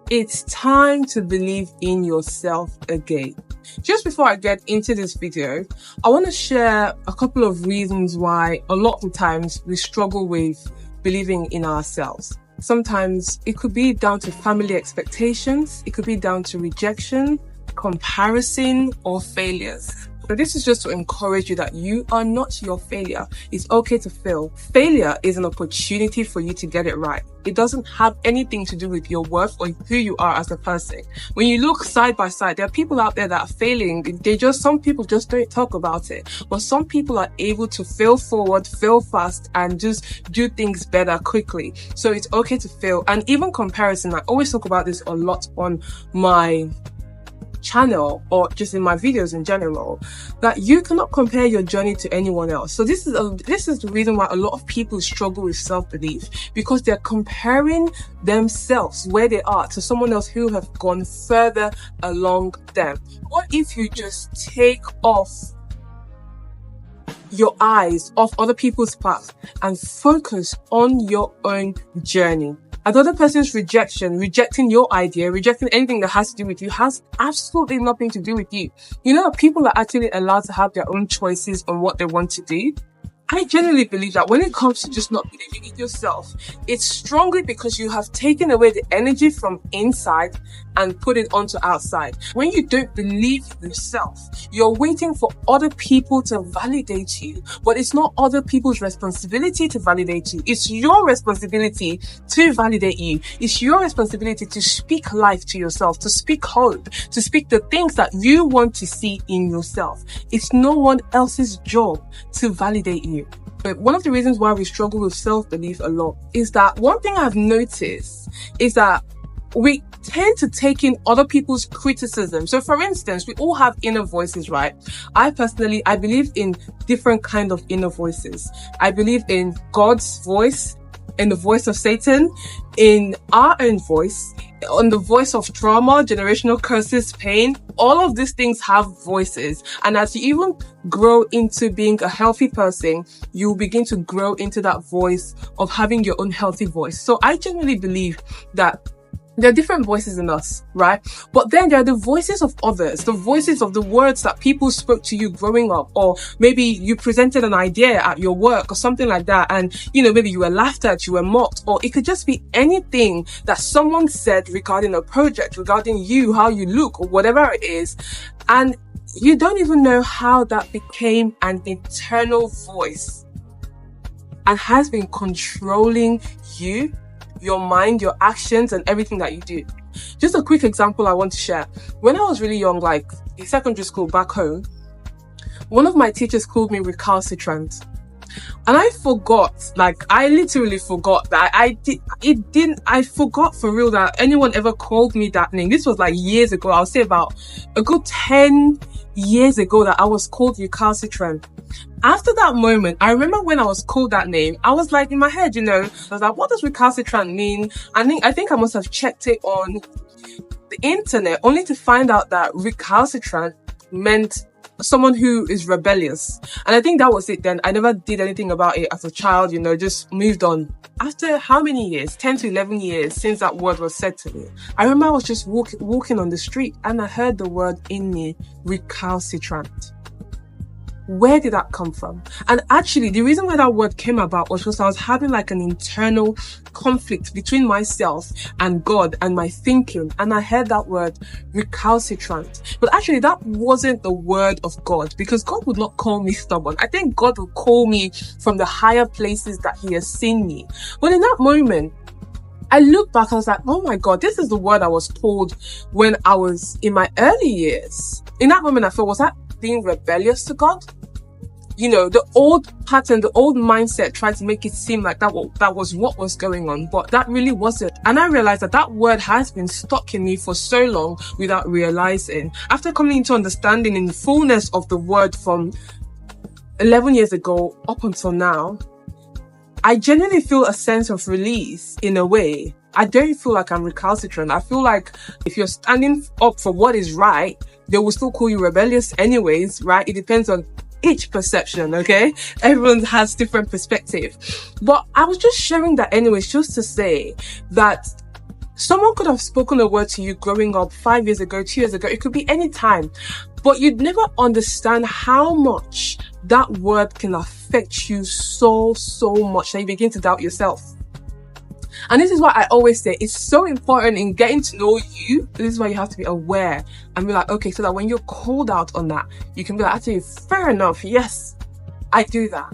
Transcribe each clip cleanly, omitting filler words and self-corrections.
It's time to believe in yourself again. Just before I get into this video, I want to share a couple of reasons why a lot of the times we struggle with believing in ourselves. Sometimes it could be down to family expectations, it could be down to rejection, comparison, or failures. So this is just to encourage you that you are not your failure. It's okay to fail. Failure is an opportunity for you to get it right. It doesn't have anything to do with your worth or who you are as a person. When you look side by side, there are people out there that are failing. Some people just don't talk about it. But some people are able to fail forward, fail fast, and just do things better quickly. So it's okay to fail. And even comparison, I always talk about this a lot on my channel or just in my videos in general, that you cannot compare your journey to anyone else. So this is the reason why a lot of people struggle with self-belief, because they're comparing themselves where they are to someone else who have gone further along them. What if you just take off your eyes off other people's path and focus on your own journey? Another person's rejecting your idea, rejecting anything that has to do with you, has absolutely nothing to do with you. You know, people are actually allowed to have their own choices on what they want to do. I genuinely believe that when it comes to just not believing in yourself, it's strongly because you have taken away the energy from inside and put it onto outside. When you don't believe in yourself, you're waiting for other people to validate you, but it's not other people's responsibility to validate you. It's your responsibility to validate you. It's your responsibility to speak life to yourself, to speak hope, to speak the things that you want to see in yourself. It's no one else's job to validate you. But one of the reasons why we struggle with self-belief a lot is that one thing I've noticed is that we tend to take in other people's criticism. So for instance, we all have inner voices, right? I believe in different kind of inner voices. I believe in God's voice, in the voice of Satan, in our own voice, on the voice of trauma, generational curses, pain. All of these things have voices. And as you even grow into being a healthy person, you begin to grow into that voice of having your own healthy voice. So I genuinely believe that there are different voices in us, right? But then there are the voices of others, the voices of the words that people spoke to you growing up, or maybe you presented an idea at your work or something like that. And, maybe you were laughed at, you were mocked, or it could just be anything that someone said regarding a project, regarding you, how you look, or whatever it is. And you don't even know how that became an internal voice and has been controlling you, your mind, your actions, and everything that you do. Just a quick example I want to share. When I was really young, like in secondary school back home, one of my teachers called me recalcitrant. And I forgot, I literally forgot that I forgot for real that anyone ever called me that name. This was years ago. I'll say about a good 10 years ago that I was called recalcitrant. After that moment, I remember when I was called that name, I was in my head, I was like, what does recalcitrant mean? I think I must have checked it on the internet only to find out that recalcitrant meant someone who is rebellious. And I think that was it then. I never did anything about it as a child, just moved on. After how many years? 10 to 11 years since that word was said to me. I remember I was just walking on the street and I heard the word in me, recalcitrant. Where did that come from? And actually, the reason why that word came about was because I was having an internal conflict between myself and God and my thinking. And I heard that word recalcitrant. But actually, that wasn't the word of God, because God would not call me stubborn. I think God would call me from the higher places that He has seen me. But in that moment, I look back, I was like, oh my God, this is the word I was told when I was in my early years. In that moment, I thought, was that being rebellious to God? The old pattern, the old mindset tried to make it seem like that was what was going on, but that really wasn't. And I realized that word has been stuck in me for so long without realizing. After coming into understanding in the fullness of the word from 11 years ago up until now, I genuinely feel a sense of release in a way. I don't feel like I'm recalcitrant. I feel like if you're standing up for what is right, they will still call you rebellious anyways, right? It depends on each perception, okay? Everyone has different perspective. But I was just sharing that anyways, just to say that Someone could have spoken a word to you growing up 5 years ago, 2 years ago. It could be any time, but you'd never understand how much that word can affect you so much that you begin to doubt yourself. And this is why I always say it's so important in getting to know you. This is why you have to be aware and be like, okay, so that when you're called out on that, you can be like, actually, fair enough. Yes, I do that.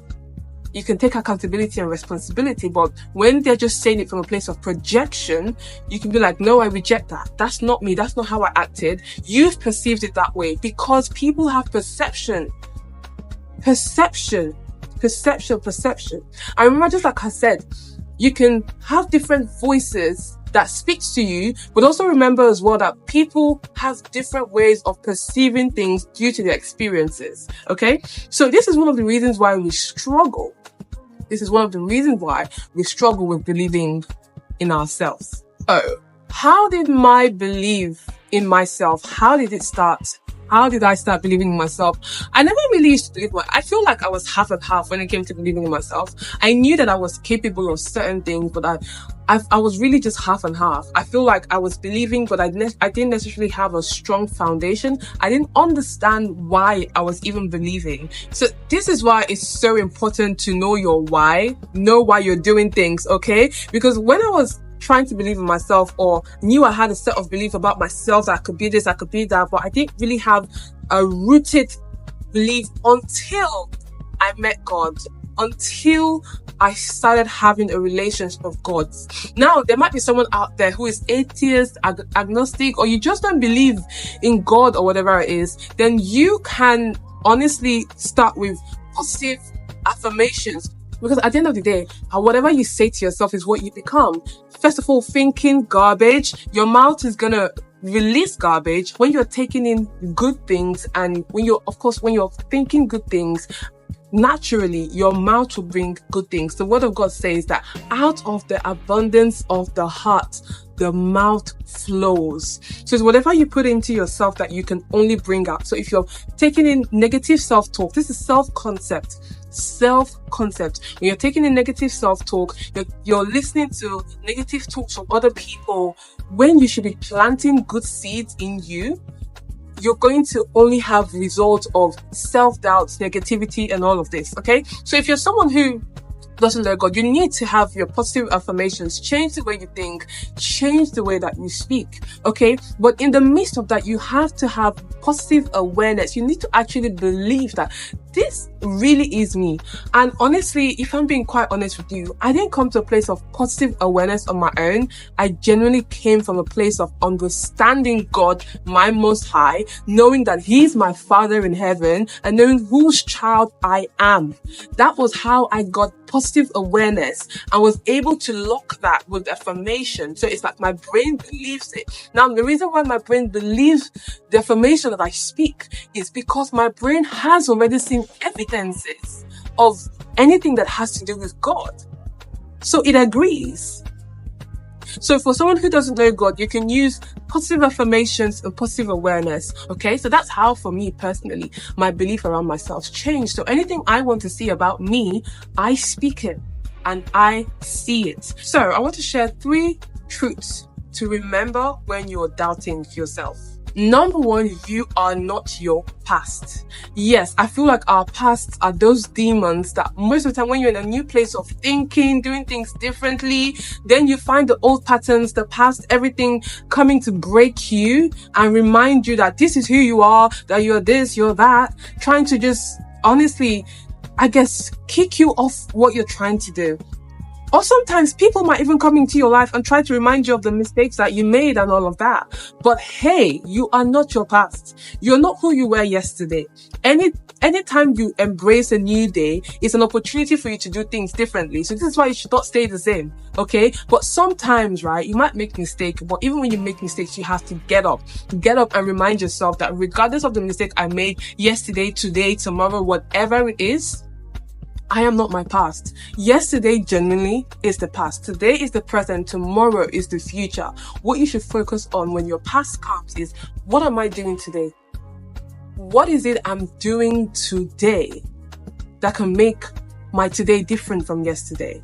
You can take accountability and responsibility, but when they're just saying it from a place of projection, you can be like, no, I reject that. That's not me. That's not how I acted. You've perceived it that way, because people have perception. Perception. I remember, just like I said, you can have different voices that speaks to you, but also remember as well that people have different ways of perceiving things due to their experiences. Okay? So this is one of the reasons why we struggle. This is one of the reasons why we struggle with believing in ourselves. Oh, how did my belief in myself, how did it start? How did I start believing in myself? I never really used to believe I feel like I was half and half when it came to believing in myself. I knew that I was capable of certain things, but I was really just half and half. I feel like I was believing, but I didn't necessarily have a strong foundation. I didn't understand why I was even believing. So this is why it's so important to know your why, know why you're doing things, okay? Because when I was trying to believe in myself, or knew I had a set of belief about myself that I could be this, I could be that, but I didn't really have a rooted belief until I met God, until I started having a relationship with God. Now, there might be someone out there who is atheist, agnostic, or you just don't believe in God or whatever it is. Then you can honestly start with positive affirmations. Because at the end of the day, whatever you say to yourself is what you become. First of all, thinking garbage, your mouth is gonna release garbage. When you're taking in good things, and when you're thinking good things, naturally your mouth will bring good things. The word of God says that out of the abundance of the heart, the mouth flows. So it's whatever you put into yourself that you can only bring out. So if you're taking in negative self-talk, this is self-concept. When you're taking in negative self-talk, you're listening to negative talks from other people when you should be planting good seeds in you. You're going to only have results of self-doubt, negativity, and all of this, okay? So if you're someone who doesn't know God, you need to have your positive affirmations, change the way you think, change the way that you speak, okay? But in the midst of that, you have to have positive awareness. You need to actually believe that this really is me. And honestly, if I'm being quite honest with you, I didn't come to a place of positive awareness on my own. I genuinely came from a place of understanding God, my Most High, knowing that He's my Father in heaven, and knowing whose child I am. That was how I got positive awareness and was able to lock that with affirmation. So it's like my brain believes it. Now, the reason why my brain believes the affirmation that I speak is because my brain has already seen evidences of anything that has to do with God. So it agrees. So for someone who doesn't know God, you can use positive affirmations and positive awareness. Okay, so that's how, for me personally, my belief around myself changed. So anything I want to see about me, I speak it and I see it. So I want to share 3 truths to remember when you're doubting yourself. Number 1, you are not your past. Yes, I feel like our pasts are those demons that most of the time when you're in a new place of thinking, doing things differently, then you find the old patterns, the past, everything coming to break you and remind you that this is who you are, that you're this, you're that, trying to just honestly, I guess, kick you off what you're trying to do. Or sometimes people might even come into your life and try to remind you of the mistakes that you made and all of that. But hey, you are not your past. You're not who you were yesterday. Anytime you embrace a new day, it's an opportunity for you to do things differently. So this is why you should not stay the same, okay? But sometimes, right, you might make mistakes, but even when you make mistakes, you have to get up and remind yourself that regardless of the mistake I made yesterday, today, tomorrow, whatever it is, I am not my past. Yesterday genuinely is the past. Today is the present. Tomorrow is the future. What you should focus on when your past comes is, what am I doing today? What is it I'm doing today that can make my today different from yesterday?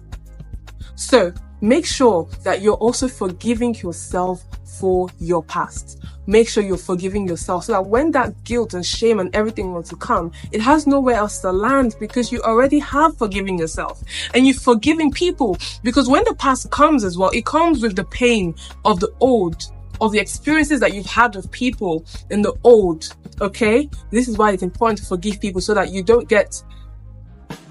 So make sure that you're also forgiving yourself for your past. Make sure you're forgiving yourself so that when that guilt and shame and everything wants to come, it has nowhere else to land, because you already have forgiven yourself and you've forgiven people. Because when the past comes as well, it comes with the pain of the old, of the experiences that you've had with people in the old. Okay? This is why it's important to forgive people, so that you don't get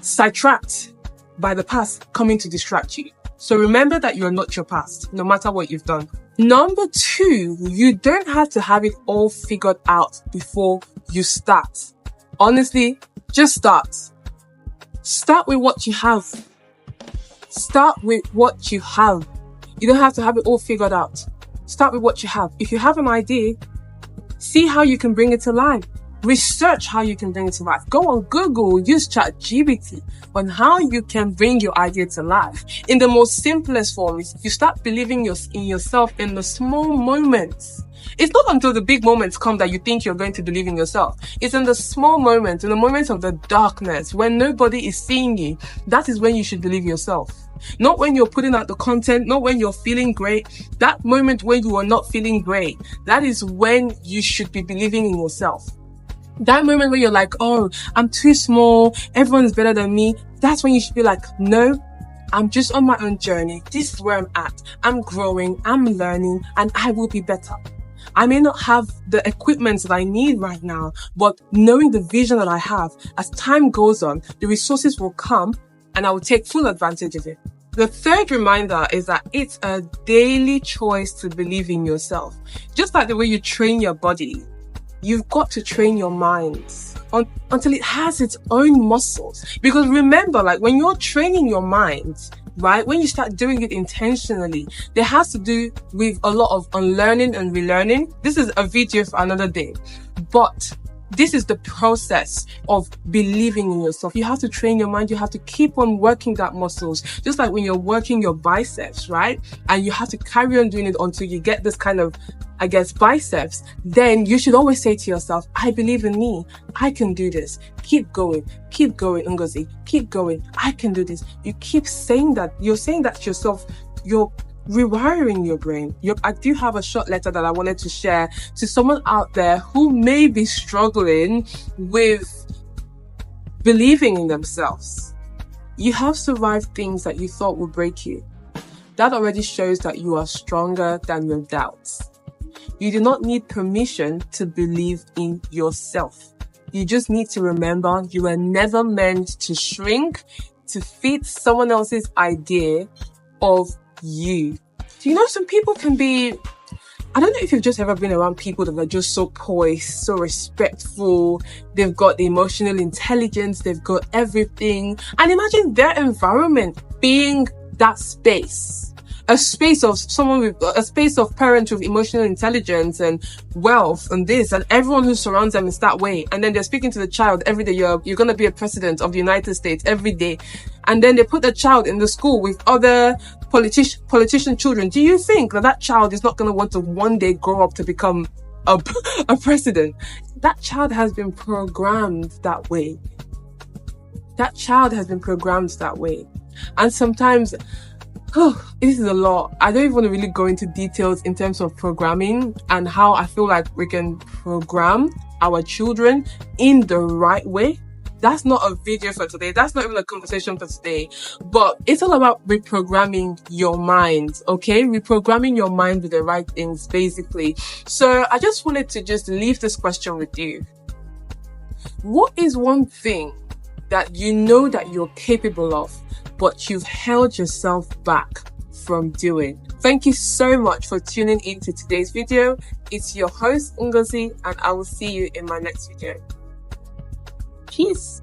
sidetracked by the past coming to distract you. So remember that you're not your past, no matter what you've done. Number 2, you don't have to have it all figured out before you start. Honestly, just start. Start with what you have. Start with what you have. You don't have to have it all figured out. Start with what you have. If you have an idea, see how you can bring it to life. Research how you can bring it to life. Go on Google, use ChatGPT on how you can bring your idea to life in the most simplest form. You start believing in yourself in the small moments. It's not until the big moments come that you think you're going to believe in yourself. It's in the small moments, in the moments of the darkness, when nobody is seeing you. That is when you should believe yourself. Not when you're putting out the content, not when you're feeling great. That moment when you are not feeling great, that is when you should be believing in yourself. That moment where you're like, oh, I'm too small, everyone's better than me. That's when you should be like, no, I'm just on my own journey. This is where I'm at. I'm growing, I'm learning, and I will be better. I may not have the equipment that I need right now, but knowing the vision that I have, as time goes on, the resources will come and I will take full advantage of it. The third reminder is that it's a daily choice to believe in yourself. Just like the way you train your body, you've got to train your mind until it has its own muscles. Because remember, like when you're training your mind, right, when you start doing it intentionally, there has to do with a lot of unlearning and relearning. This is a video for another day, but this is the process of believing in yourself. You have to train your mind. You have to keep on working that muscles. Just like when you're working your biceps, right? And you have to carry on doing it until you get this kind of, I guess, biceps. Then you should always say to yourself, I believe in me. I can do this. Keep going, Ngozi. Keep going. I can do this. You keep saying that. You're saying that to yourself. You're rewiring your brain. I do have a short letter that I wanted to share to someone out there who may be struggling with believing in themselves. You have survived things that you thought would break you. That already shows that you are stronger than your doubts. You do not need permission to believe in yourself. You just need to remember you were never meant to shrink to fit someone else's idea of you. Do you know some people can be, I don't know if you've just ever been around people that are just so poised, so respectful, they've got the emotional intelligence, they've got everything. And imagine their environment being that space. A space of parents with emotional intelligence and wealth and this, and everyone who surrounds them is that way. And then they're speaking to the child every day, you're going to be a president of the United States every day. And then they put the child in the school with other politician children. Do you think that child is not going to want to one day grow up to become a president? That child has been programmed that way. That child has been programmed that way. And sometimes, this is a lot. I don't even want to really go into details in terms of programming and how I feel like we can program our children in the right way. That's not a video for today. That's not even a conversation for today. But it's all about reprogramming your mind, okay? Reprogramming your mind with the right things, basically. So I just wanted to just leave this question with you. What is one thing that you know that you're capable of, but you've held yourself back from doing? Thank you so much for tuning in to today's video. It's your host, Ngozi, and I will see you in my next video. Peace.